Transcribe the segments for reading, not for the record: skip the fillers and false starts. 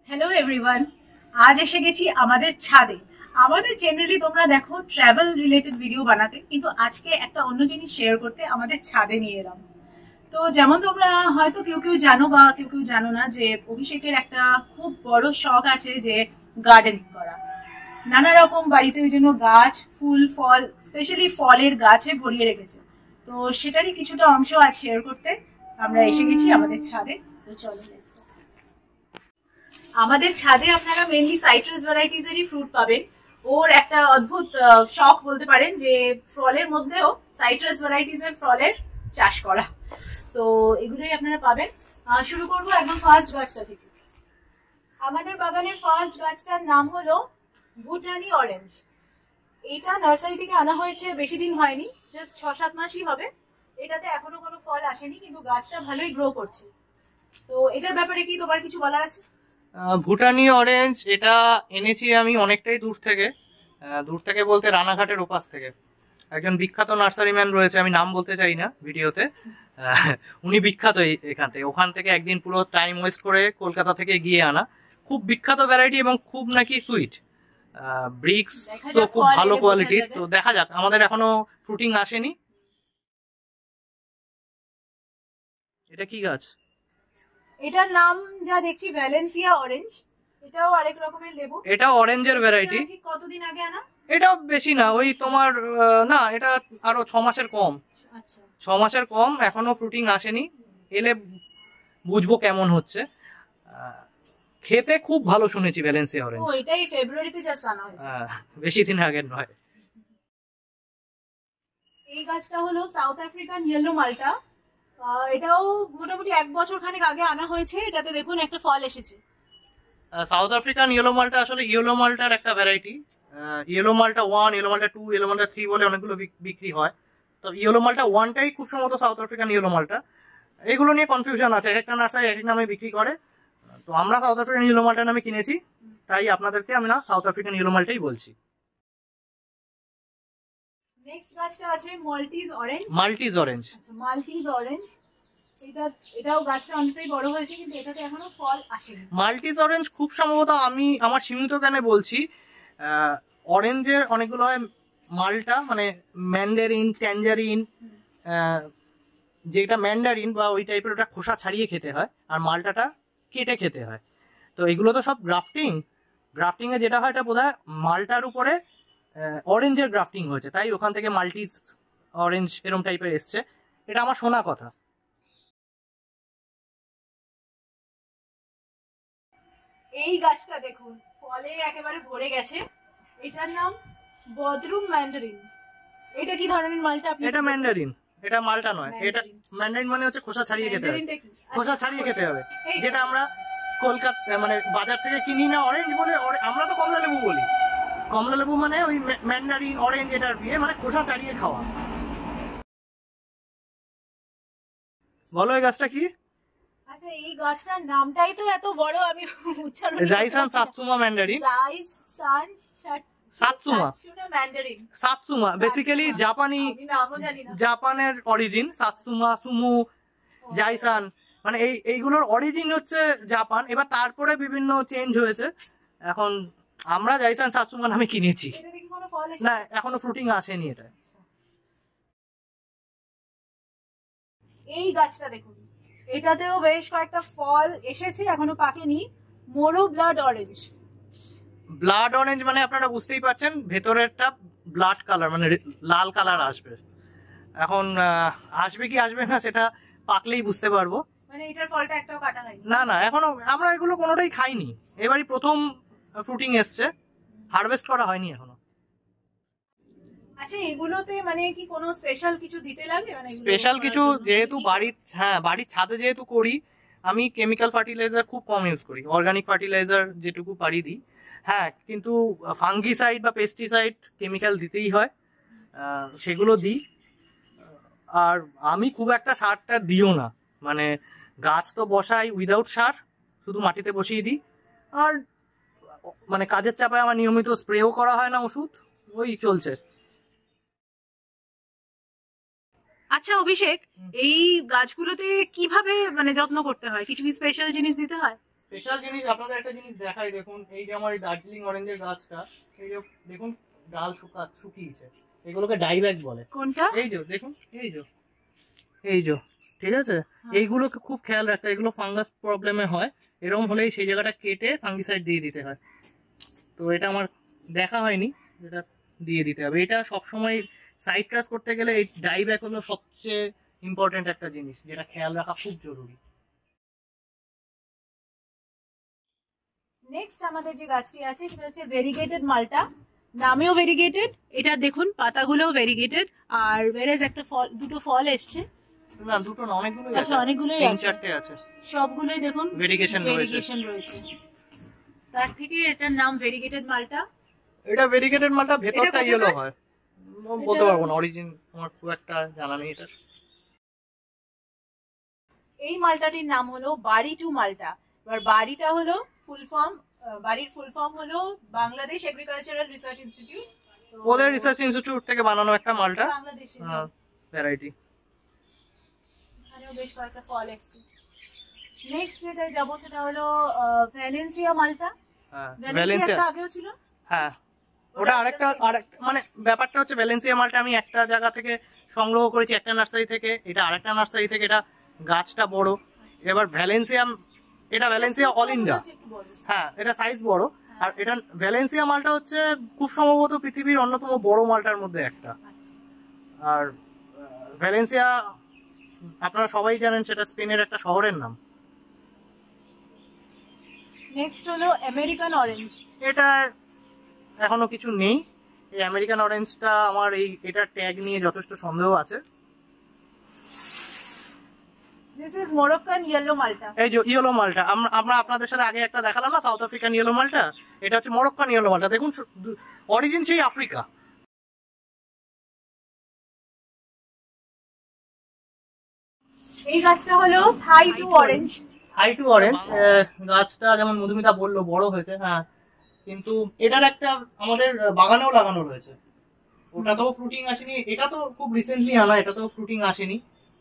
Hello everyone, আজ এসে গেছি আমাদের ছাদে। আমাদের জেনারেলি তোমরা দেখো ট্রাভেল রিলেটেড ভিডিও বানাতে, কিন্তু আজকে একটা অন্য জিনিস শেয়ার করতে আমাদের ছাদে নিয়ে এলাম। তো যেমন তোমরা হয়তো কেউ কেউ জানো বা কেউ কেউ জানো না যে অভিষেকের একটা খুব বড় শখ আছে যে গার্ডেনিং করা। নানা রকম বাড়িতে ওই জন্য গাছ, ফুল, ফল, স্পেশালি ফলের গাছে ভরিয়ে রেখেছে। তো সেটারই কিছুটা অংশ আজ শেয়ার করতে আমরা এসে গেছি আমাদের ছাদে। তো চলো আমাদের ছাদে আপনারা মেনলি সাইট্রাস ভ্যারাইটিজেরই ফ্রুট পাবেন। ওর একটা অদ্ভুত শখ বলতে পারেন যে ফলের মধ্যেও সাইট্রাস ভ্যারাইটিজের ফলের চাষ করা। তো এগুলোই আপনারা পাবেন। শুরু করবো একদম ফার্স্ট গাছটা থেকে। আমাদের বাগানের ফার্স্ট গাছটার নাম হলো ভুটানি অরেঞ্জ। এটা নার্সারি থেকে আনা হয়েছে, বেশি দিন হয়নি, জাস্ট 6-7 মাসই হবে। এটাতে এখনো কোনো ফল আসেনি, কিন্তু গাছটা ভালোই গ্রো করছে। তো এটার ব্যাপারে কি তোমার কিছু বলার আছে? ভুটানি অরেঞ্জ এটা এনেছি আমি অনেকটাই দূর থেকে বলতে রানাঘাটের ওপাশ থেকে। একজন বিখ্যাত নার্সারিম্যান রয়েছে, আমি নাম বলতে চাই না ভিডিওতে। উনি বিখ্যাত ওখান থেকে একদিন পুরো টাইম ওয়েস্ট করে কলকাতা থেকে গিয়ে আনা। খুব বিখ্যাত ভ্যারাইটি এবং খুব নাকি সুইট। ব্রিক্স তো খুব ভালো কোয়ালিটির। তো দেখা যাক, আমাদের এখনো ফ্রুটিং আসেনি। এটা কি গাছ? এটার নাম যা দেখছি ভ্যালেন্সিয়া অরেঞ্জ। এটাও আরেক রকমের লেবু। এটা অরেঞ্জের ভ্যারাইটি। ঠিক কতদিন আগে আনা? এটা বেশি না, ওই তোমার না, এটা আরো 6 মাসের কম। আচ্ছা, 6 মাসের কম, এখনো ফ্রুটিং আসেনি। এলে বুঝবো কেমন হচ্ছে। খেতে খুব ভালো শুনেছি ভ্যালেন্সিয়া অরেঞ্জ। ও, এটাই ফেব্রুয়ারিতে জাস্ট আনা হয়েছে, বেশি দিন আগের নয়। এই গাছটা হলো সাউথ আফ্রিকান ইয়েলো মাল্টা। এটাও মোটামুটি 1 বছর খানেক আগে আনা হয়েছে। এটাতে দেখুন একটা ফল এসেছে। সাউথ আফ্রিকান ইয়েলো মাল্টা আসলে ইয়েলো মাল্টার একটা ভ্যারাইটি। ইয়েলো মাল্টা 1, ইয়েলো মাল্টা 2, ইয়েলো মাল্টা 3 বলে অনেকগুলো বিক্রি হয়। তো ইয়েলো মাল্টা 1টাই খুব সম্ভবত সাউথ আফ্রিকান ইয়েলো মাল্টা। এগুলো নিয়ে কনফিউশন আছে, একটা নার্সারি এক নামে বিক্রি করে। তো আমরা সাউথ আফ্রিকান ইয়েলো মাল্টা নামে কিনেছি, তাই আপনাদেরকে আমি না সাউথ আফ্রিকান ইয়েলো মাল্টাই বলছি। নেক্সট গাছটা আছে মাল্টিজ অরেঞ্জ। মাল্টিজ অরেঞ্জ, আচ্ছা, মাল্টিজ অরেঞ্জ। এটাও গাছটা অনেকটাই বড় হয়েছে, কিন্তু এটাতে এখনো ফল আসেনি। মাল্টিজ অরেঞ্জ খুব সম্ভবত, আমি আমার সীমিত জ্ঞানে বলছি, অরেঞ্জের অনেকগুলো হয়। মালটা মানে ম্যান্ডারিন, ট্যাঞ্জারিন। যেটা ম্যান্ডারিন বা ওই টাইপের, ওটা খোসা ছাড়িয়ে খেতে হয়, আর মালটাটা কেটে খেতে হয়। তো এগুলো তো সব গ্রাফটিং এ যেটা হয়, এটা বোধহয় মালটার উপরে অরেঞ্জের গ্রাফটিং হয়েছে, তাই ওখান থেকে মাল্টিজ অরেঞ্জ এরম টাইপের এসছে। এটা আমার শোনা কথা। এই গাছটা দেখুন, ফলে একেবারে ভরে গেছে। এটার নাম বদরুম ম্যান্ডারিন। এটা কি ধরনের মালটা? এটা ম্যান্ডারিন, এটা মালটা নয়। এটা ম্যান্ডারিন মানে হচ্ছে খোসা ছাড়িয়ে খেতে হবে। খোসা ছাড়িয়ে খেতে হবে, যেটা আমরা কলকাতা মানে বাজার থেকে কিনি না অরেঞ্জ বলে। আমরা তো কমলা লেবু বলি। কমলা লেবু মানে ওই ম্যান্ডারিন অরেঞ্জ, এটার বিয়ে মানে খোসা ছাড়িয়ে খাওয়া। বলো এই গাছটা কি? আচ্ছা, এই গাছটার নামটাই তো এত বড়, আমি উচ্চারণ জাইসান সাতসুমা ম্যান্ডারিন। জাইসান সাতসুমা ম্যান্ডারিন। সাতসুমা বেসিক্যালি জাপানি, জাপানের অরিজিন। সাতসুমা, সুমু, জাইসান মানে এইগুলোর অরিজিন হচ্ছে জাপান। এবার তারপরে বিভিন্ন চেঞ্জ হয়েছে। এখন আমরা জাইসান সাতসুমা নামে কিনেছি। না, এখনো ফ্রুটিং আসেনি এটা। এই গাছটা দেখুন, এটাতেও বেশ কয়েকটা ফল এসেছে, এখনো পাকেনি। মোরো ব্লাড অরেঞ্জ। ব্লাড অরেঞ্জ মানে আপনারা বুঝতেই পারছেন, ভেতরেরটা ব্লাড কালার মানে লাল কালার আসবে। এখন আসবে কি আসবে না সেটা পাকলেই বুঝতে পারবো। মানে এটার ফলটা একটাও কাটা হয়নি? না না, এখনো আমরা এগুলো কোনোটাই খাইনি। এবারই প্রথম ফ্রুটিং এসছে, হারভেস্ট করা হয়নি এখনো। আচ্ছা, এগুলোতে মানে কি কোনো স্পেশাল কিছু দিতে লাগে? মানে স্পেশাল কিছু, যেহেতু বাড়ির ছাদে যেহেতু করি, আমি কেমিক্যাল ফার্টিলাইজার খুব কম ইউজ করি। অর্গানিক ফার্টিলাইজার যেটুকু পারি দিই। হ্যাঁ, কিন্তু ফাঙ্গিসাইড বা পেস্টিসাইড কেমিক্যাল দিতেই হয়, সেগুলো দিই। আর আমি খুব একটা সারটা দিও না, মানে গাছ তো বসাই উইদাউট সার, শুধু মাটিতে বসিয়ে দিই। আর মানে কাজের চাপায় আমার নিয়মিত স্প্রেও করা হয় না ওষুধ, ওই চলছে। আচ্ছা অভিষেক, এই গাছগুলোতে কিভাবে মানে যত্ন করতে হয়? কিছু কি স্পেশাল জিনিস দিতে হয়? স্পেশাল জিনিস আপনাদের একটা জিনিস দেখাই, দেখুন এই যে আমার এই দার্জিলিং অরেঞ্জের গাছটা, এই যে দেখুন ডাল শুকিয়েছে, এগুলোকে ডাইব্যাক বলে। কোনটা? এই যে দেখুন, এই যে ঠিক আছে, এইগুলোকে খুব খেয়াল রাখতে, এগুলো ফাঙ্গাস প্রবলেমে হয়, এরকম হলেই সেই জায়গাটা কেটে ফাঙ্গিসাইড দিয়ে দিতে হয়। তো এটা আমার দেখা হয়নি, যেটা দিয়ে দিতে হবে। এটা সবসময় সাইট্রাস করতে গেলে এই ডাইব্যাক হলো সবচেয়ে ইম্পর্টেন্ট একটা জিনিস, যেটা খেয়াল রাখা খুব জরুরি। নেক্সট আমাদের যে গাছটি আছে সেটা হচ্ছে ভেরিগেটেড মালটা, নামেও ভেরিগেটেড, এটা দেখুন পাতাগুলোও ভেরিগেটেড, আর ভেরেজ একটা ফল, দুটো ফল এসছে, না দুটো না অনেকগুলোই আছে, অনেকগুলোই আছে, 3-4টে আছে, সবগুলোই দেখুন ভেরিগেশন রয়েছে। তার থেকে এটার নাম ভেরিগেটেড মালটা। এটা ভেরিগেটেড মালটা ভেতরটা ইয়েলো হয়, বলতে পারবো না, অরিজিন আমার খুব একটা জানা নেই এটা। এই মালটাটির নাম হলো বাড়ি টু মালটা। এবার বাড়িটা হলো ফুল ফর্ম, বাড়ির ফুল ফর্ম হলো বাংলাদেশ এগ্রিকালচারাল রিসার্চ ইনস্টিটিউট, ওদের রিসার্চ ইনস্টিটিউট থেকে বানানো একটা মালটা বাংলাদেশে ভ্যারাইটি। এখানেও বেশ কয়েকটা ফল এসছে। নেক্সট যেটা যাবো সেটা হলো ভ্যালেন্সিয়া মালটা। ভ্যালেন্সিয়া আগেও ছিল, হ্যাঁ ওটা আরেকটা মানে ব্যাপারটা হচ্ছে ভ্যালেন্সিয়া মালটা আমি একটা জায়গা থেকে সংগ্রহ করেছি, একটা নার্সারি থেকে, এটা আরেকটা নার্সারি থেকে, এটা গাছটা বড়। এবার ভ্যালেন্সিয়া, এটা ভ্যালেন্সিয়া অল ইন্ডিয়া, হ্যাঁ এটা সাইজ বড়, আর এটা ভ্যালেন্সিয়া মালটা হচ্ছে খুব সম্ভবত পৃথিবীর অন্যতম বড় মালটার মধ্যে একটা। আর ভ্যালেন্সিয়া আপনারা সবাই জানেন সেটা স্পেনের একটা শহরের নাম। নেক্সট হলো আমেরিকান অরেঞ্জ। এটা এখনো কিছু নেই, এই আমেরিকান অরেঞ্জটা আমার এটা ট্যাগ নিয়ে যথেষ্ট সন্দেহ আছে। দিস ইজ মরক্কান ইয়েলো মালটা। এই যে ইয়েলো মালটা আমরা আপনাদের সাথে আগে একটা দেখালাম না, সাউথ আফ্রিকান ইয়েলো মালটা, এটা হচ্ছে মরক্কান ইয়েলো মালটা। দেখুন অরিজিন সেই আফ্রিকা। এই গাছটা হলো থাই টু অরেঞ্জ। থাই টু অরেঞ্জ গাছটা যেমন মধুমিতা বললো বড় হয়েছে, হ্যাঁ, কিন্তু এটার একটা আমাদের বাগানেও লাগানো রয়েছে, ওটা তো ফ্রুটিং আসেনি, এটা তো খুব রিসেন্টলি আনা, এটা তো ফ্রুটিং আসেনি।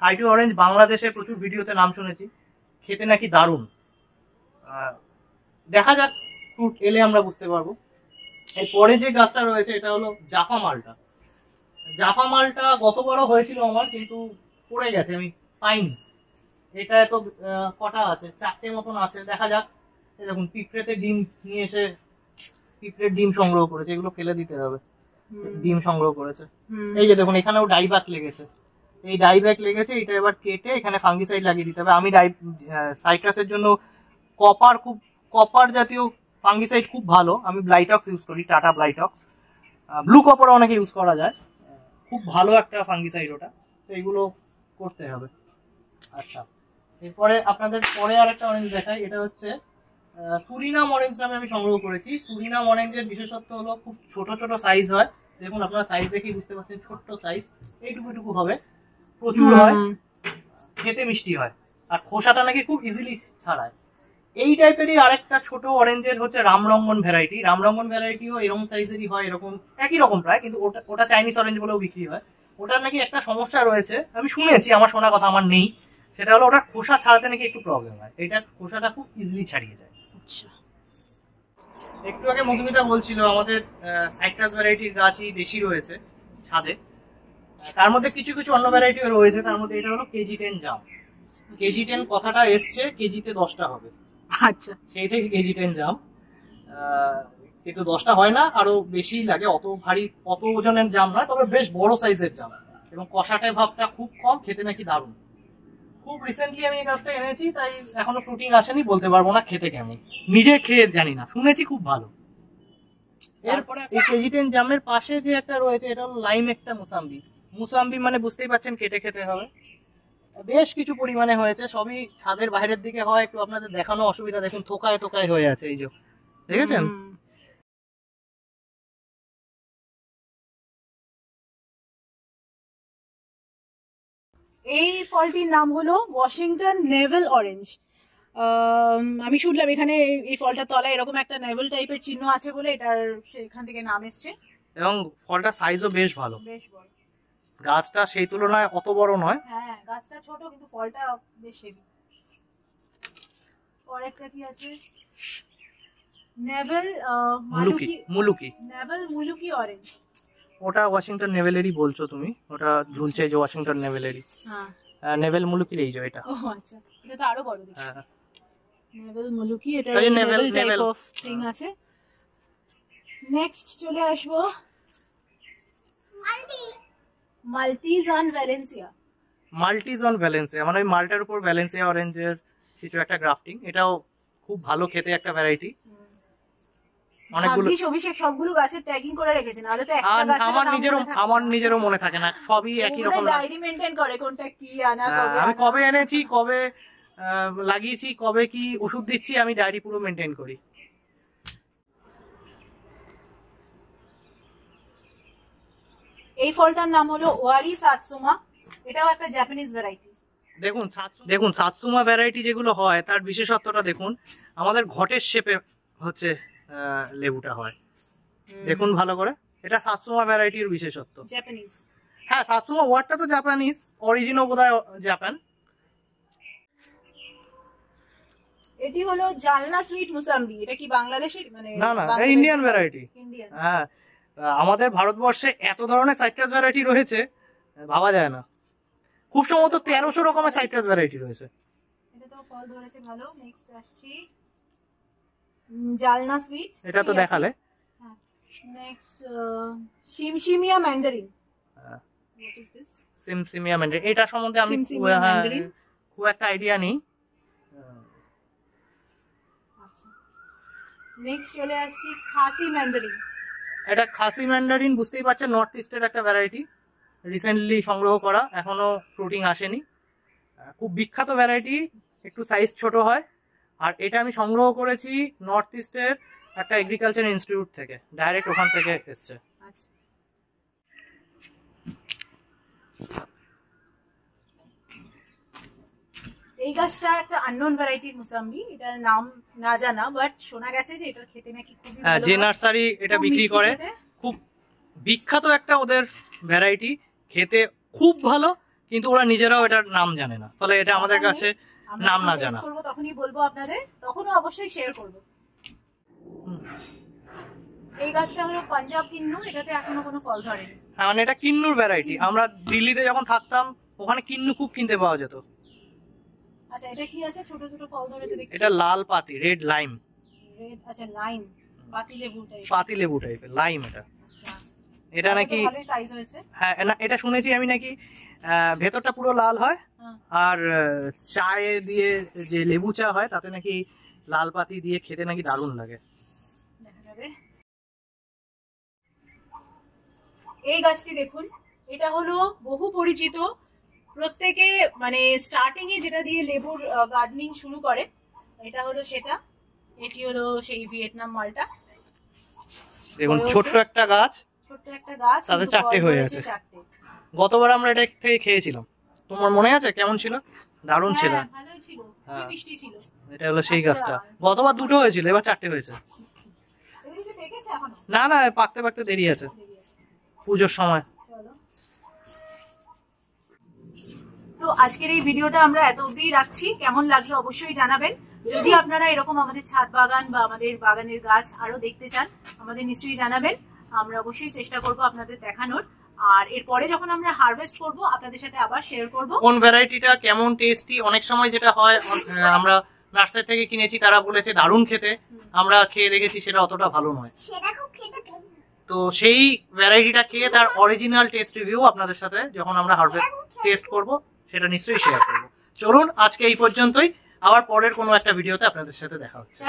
থাই টু অরেঞ্জ বাংলাদেশে প্রচুর ভিডিওতে নাম শুনেছি, খেতে নাকি দারুণ, দেখা যাক ফ্রুট এলে আমরা বুঝতে পারবো। এরপরে যে গাছটা রয়েছে এটা হলো জাফা মালটা। জাফা মালটা গতবারও হয়েছিল আমার, কিন্তু পড়ে গেছে, আমি পাইনি। এটা তো কটা আছে, 4টে মতন আছে, দেখা যাক। দেখুন পিঁপড়েতে ডিম নিয়ে এসে পিঁপড়ের ডিম সংগ্রহ করেছে, এগুলো ফেলে দিতে হবে, ডিম সংগ্রহ করেছে। এই যে দেখুন এখানেও ডাইব্যাক লেগেছে, এই ডাইব্যাক লেগেছে, এটা এবার কেটে এখানে ফাঙ্গিসাইড লাগিয়ে দিতে হবে। আমি সাইট্রাসের জন্য কপার জাতীয় ফাঙ্গিসাইড খুব ভালো, আমি ব্লাইটক্স ইউজ করি, টাটা ব্লাইটক্স। ব্লু কপার অনেকে ইউজ করা যায়, খুব ভালো একটা ফাঙ্গিসাইড ওটা, তো এইগুলো করতে হবে। আচ্ছা, এরপরে আপনাদের পরে আর একটা অরেঞ্জ দেখাই, এটা হচ্ছে সুরিনাম অরেঞ্জ নামে আমি সংগ্রহ করেছি। সুরিনাম অরেঞ্জের বিশেষত্ব হলো খুব ছোট ছোট সাইজ হয়, দেখুন আপনারা সাইজ দেখেই বুঝতে পারছেন, ছোট্ট সাইজ, এইটুকু হবে, প্রচুর হয়, খেতে মিষ্টি হয়, আর খোসাটা নাকি খুব ইজিলি ছাড়ায়। এই টাইপেরই আরেকটা ছোট অরেঞ্জের হচ্ছে রামরঙ্গন ভ্যারাইটি। রামরঙ্গন ভ্যারাইটিও এরকম সাইজেরই হয়, এরকম একই রকম প্রায়, কিন্তু ওটা চাইনিজ অরেঞ্জ বলেও বিক্রি হয়। ওটার নাকি একটা সমস্যা রয়েছে, আমি শুনেছি, আমার শোনা কথা, আমার নেই, সেটা হলো ওটা খোসা ছাড়াতে নাকি একটু প্রবলেম হয়, এটা খোসাটা খুব ইজিলি ছাড়িয়ে যায়। একটু আগে মধুমিতা বলছিল আমাদের সাইট্রাস ভ্যারাইটির গাছই বেশি রয়েছে ছাদে, তার মধ্যে কিছু কিছু অন্য ভ্যারাইটিও রয়েছে, তার মধ্যে এটা হলো কেজি 10 জাম। কেজি 10 কথাটা এসছে কেজিতে 10টা হবে, আচ্ছা, সেই থেকে কেজি 10 জাম, কিন্তু 10টা হয় না, আরো বেশি লাগে, অত ভারী অত ওজনের জাম নয়, তবে বেশ বড় সাইজের জাম, এবং কষাটে ভাবটা খুব কম, খেতে নাকি দারুণ। খুব রিসেন্টলি আমি এই গাছটা এনেছি, তাই এখনো ফ্রুটিং আসেনি, বলতে পারবো না খেতে কেমন, নিজে খেয়ে জানি না, শুনেছি খুব ভালো। এরপরে এই কেজি 10 জামের পাশে যে একটা রয়েছে, এটা হলো লাইম একটা মুসাম্বি। মুসাম্বি মানে বুঝতেই পারছেন কেটে খেতে হবে, বেশ কিছু পরিমাণে হয়েছে, সবই ছাদের বাইরের দিকে হয়, একটু আপনাদের দেখানো অসুবিধা, দেখুন থোকায় থোকায় হয়ে আছে, এই যে দেখেছেন। এই ফলটির নাম হলো ওয়াশিংটন নেভেল অরেঞ্জ। আমি শুনলাম এখানে এই ফলটার তলায় এরকম একটা নেভেল টাইপের চিহ্ন আছে বলে এটার সেখান থেকে নাম এসছে, এবং ফলটা সাইজও বেশ ভালো, বেশ বড়। গাছটা সেই তুলনায় অত বড় নয়, হ্যাঁ গাছটা ছোট কিন্তু ফলটা বেশ হেভি। পরেরটা কি আছে? নেভেল মুলুকি নেভেল মুলুকি অরেঞ্জ। ওটা ওয়াশিংটন নেভেলেরই বলছো তুমি, ওটা ঝুলছে যে ওয়াশিংটন নেভেলেরই। হ্যাঁ নেভেল মুলুকির এই যে এটা। ও আচ্ছা, এটা তো আরো বড় দেখছি। হ্যাঁ নেভেল মুলুকি, এটা এই navel type navel of thing আছে। নেক্সট চলে আসবো Maltese on Valencia. Maltese on Valencia মানে ওই মাল্টার উপর ভ্যালেন্সিয়া অরেঞ্জের কিছু একটা গ্রাফটিং। এটাও খুব ভালো খেতে একটা ভ্যারাইটি। অনেকগুলো অভিষেক সবগুলো গাছের ট্যাগিং করে রেখেছেন, নাহলে তো একটা গাছের আমার নিজেরও মনে থাকে না, সবই একই রকম। ডায়েরি মেইনটেইন করে কোনটা কি আনা কবে, আমি কবে এনেছি, কবে লাগিয়েছি, কবে কি ওষুধ দিচ্ছি, আমি ডায়েরি পুরো মেইনটেইন করি। এই ফলটার নাম হলো ওয়ারি সাতসুমা, এটাও একটা জাপানিজ ভ্যারাইটি। দেখুন সাতসুমা ভ্যারাইটি যেগুলো হয় তার বিশেষত্বটা দেখুন, আমাদের ঘটের শেপে হচ্ছে লেবুটা হয়। দেখুন ভালো করে, এটা সাতসুমা ভ্যারাইটির বিশেষত্ব। জাপানিজ, হ্যাঁ সাতসুমা ওয়ার্ডটা তো জাপানিজ, অরিজিনও বোধহয় জাপান। এটি হলো জালনা সুইট মুসাম্বি, এটা কি বাংলাদেশি? মানে না না, ইন্ডিয়ান ভ্যারাইটি। হ্যাঁ, আমাদের ভারতবর্ষে এত ধরনের সাইট্রাস ভ্যারাইটি রয়েছে ভাবা যায় না। খুব সম্ভবত 1300 রকমের সাইট্রাস ভ্যারাইটি রয়েছে। এটা তো ফল ধরেছে ভালো। নেক্সট আসছি জালনা সুইট, এটা তো দেখালে। হ্যাঁ, নেক্সট সিমসিমিয়া ম্যান্ডারিন। What is this? সিমসিমিয়া ম্যান্ডারিন, এটা সম্বন্ধে আমি খুব একটা আইডিয়া নেই। আচ্ছা, নেক্সট চলে আসছি খাসি ম্যান্ডারিন। এটা খাসি ম্যান্ডারিন, বুঝতেই পারছেন নর্থ ইস্টের একটা ভ্যারাইটি, রিসেন্টলি সংগ্রহ করা, এখনো ফ্রুটিং আসেনি। খুব বিখ্যাত ভ্যারাইটি, একটু সাইজ ছোট হয়। আর এটা আমি সংগ্রহ করেছি নর্থ ইস্টের একটা এগ্রিকালচার ইনস্টিটিউট থেকে, ডাইরেক্ট ওখান থেকে এসছে। এই গাছটা একটা আননোন ভ্যারাইটির মুসাম্বি, এটার নাম না জানা, বাট শোনা গেছে যে এটা খেতে নাকি খুবই ভালো। যে নার্সারি এটা বিক্রি করে, খুব বিখ্যাত একটা ওদের ভ্যারাইটি, খেতে খুব ভালো, কিন্তু ওরা নিজেরাও এটার নাম জানে না, ফলে এটা আমাদের কাছে নাম না জানা। তখনই বলবো আপনাদের, তখনও অবশ্যই শেয়ার করব। এই গাছটা হলো পাঞ্জাব কিন্নু, এটাতে এখনো কোনো ফল ধরেনি। হ্যাঁ, মানে এটা কিন্নুর ভ্যারাইটি। আমরা দিল্লিতে যখন থাকতাম ওখানে কিন্নু খুব কিনতে পাওয়া যেত। আচ্ছা, এটা কি আছে? ছোট ছোট ফল ধরেছে দেখছি। এটা লাল পাতি, রেড লাইম। আচ্ছা, লাইম, পাতি লেবু টাইপ। পাতি লেবু টাইপের লাইম এটা। আচ্ছা, এটা নাকি ভালোই সাইজ হয়েছে। হ্যাঁ, এটা শুনেছি আমি নাকি ভেতরটা পুরো লাল হয়, আর চায়ে দিয়ে যে লেবু চা হয় তাতে নাকি লাল পাতি দিয়ে খেতে নাকি দারুণ লাগে। দেখা যাবে। এই গাছটি দেখুন, এটা হলো বহু পরিচিত, প্রত্যেকে মানে স্টার্টিং এ যেটা দিয়ে লেবুর গার্ডেনিং শুরু করে, এটা হলো সেটা। এটি হলো সেই ভিয়েতনাম মালটা। দেখুন ছোট্ট একটা গাছ, তাতে চারটে হয়ে আছে। গতবার আমরা এটা থেকে খেয়েছিলাম, তোমার মনে আছে কেমন ছিল? দারুণ ছিল, ভালোই ছিল, খুব মিষ্টি ছিল। এটা হলো সেই গাছটা। গতবার দুটো হয়েছিল, এবার চারটে হয়েছে। না না, পাকতে পাকতে দেরি আছে, পুজোর সময়। তো আজকের এই ভিডিওটা আমরা এত অবধি রাখছি। কেমন লাগলো অবশ্যই জানাবেন। যদি আপনারা এরকম আমাদের ছাদ বাগান বা আমাদের বাগানের গাছ আরো দেখতে চান, আমাদের নিশ্চয়ই জানাবেন। আমরা অবশ্যই চেষ্টা করব আপনাদের দেখানোর। আর এরপরে যখন আমরা হারভেস্ট করব আপনাদের সাথে আবার শেয়ার করব কোন ভ্যারাইটিটা কেমন টেস্টি। অনেক সময় যেটা হয়, আমরা নার্সারি থেকে কিনেছি, তারা বলেছে দারুণ খেতে, আমরা খেয়ে দেখেছি সেটা অতটা ভালো নয়। তো সেই ভ্যারাইটিটা খেয়ে তার অরিজিনাল টেস্ট রিভিউ আপনাদের সাথে যখন আমরা হারভেস্ট টেস্ট করব সেটা নিশ্চয়ই শেয়ার করব। চলুন আজকে এই পর্যন্তই, আবার পরের কোনো একটা ভিডিওতে আপনাদের সাথে দেখা হচ্ছে।